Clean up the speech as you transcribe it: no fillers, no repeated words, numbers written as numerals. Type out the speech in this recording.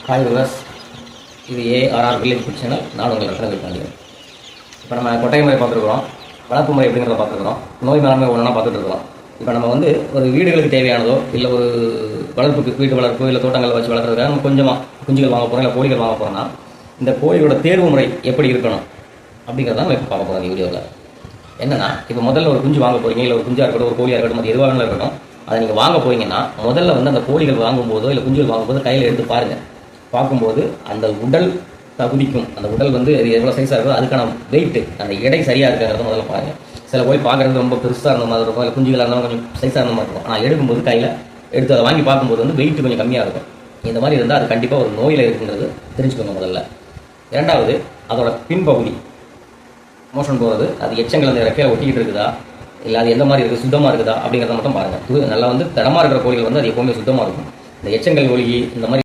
Hi viewers, இது ARR village food channel. நான் உங்கள் ரத்னவேல் பாண்டியன். இப்போ நம்ம கொட்டகை முறை பார்த்துருக்குறோம், வளர்ப்பு முறை எப்படிங்கிறத பார்த்துருக்குறோம், நோய் மேலாண்மை ஒன்றா பார்த்துட்டு இருக்கிறோம். இப்போ நம்ம வந்து ஒரு வீடுகளுக்கு தேவையானதோ இல்லை ஒரு வளர்ப்புக்கு வீட்டு வளர்ப்பு இல்லை தோட்டங்களை வச்சு வளர்க்குறதுக்காக நம்ம கொஞ்சமாக குஞ்சுகள் வாங்க போகிறோம் இல்லை கோழிகள் வாங்க போகிறோம்னா இந்த கோழிகளோட தேர்வு முறை எப்படி இருக்கணும் அப்படிங்கிறத நம்ம இப்போ பார்க்க போகிறோம் இந்த வீடியோவில். என்னென்னா, இப்போ முதல்ல ஒரு குஞ்சு வாங்க போகிறீங்க, இல்லை ஒரு குஞ்சாக இருக்கட்டும், ஒரு கோழியாக இருக்கட்டும், அது எதுவாக இருக்கட்டும், அதை நீங்கள் வாங்க போகிறீங்கன்னா முதல்ல வந்து அந்த கோழிகள் வாங்கும்போதோ இல்லை குஞ்சுகள் வாங்கும்போது கையில் எடுத்து பாருங்கள். பார்க்கும்போது அந்த உடல் தகுதிக்கும் அந்த உடல் வந்து எவ்வளோ சைஸாக இருக்கோ அதுக்கான வெயிட்டு, அந்த எடை சரியாக இருக்கிறத முதல்ல பாருங்கள். சில கோழி பார்க்குறது ரொம்ப பெருசாக இருந்த மாதிரி இருக்கும், இல்லை குஞ்சுகளாக இருந்தாலும் கொஞ்சம் சைஸாக இருந்த மாதிரி இருக்கும். ஆனால் எடுக்கும்போது கையில் எடுத்து அதை வாங்கி பார்க்கும்போது வந்து வெயிட் கொஞ்சம் கம்மியாக இருக்கும். இந்த மாதிரி இருந்தால் அது கண்டிப்பாக ஒரு நோயில் இருக்குன்றது தெரிஞ்சுக்கோங்க முதல்ல. இரண்டாவது, அதோட பின்பகுதி மோஷன் போகிறது, அது எச்சங்கள் அந்த ரெக்கையில் ஒட்டிக்கிட்டு இருக்குதா இல்லை அது எந்த மாதிரி இருக்குது, சுத்தமாக இருக்குதா அப்படிங்கிறத மட்டும் பாருங்கள். நல்லா வந்து தரமாக இருக்கிற கோழிகள் வந்து அது எப்போவுமே சுத்தமாக இருக்கும். இந்த எச்சங்கள் ஒழுகி இந்த மாதிரி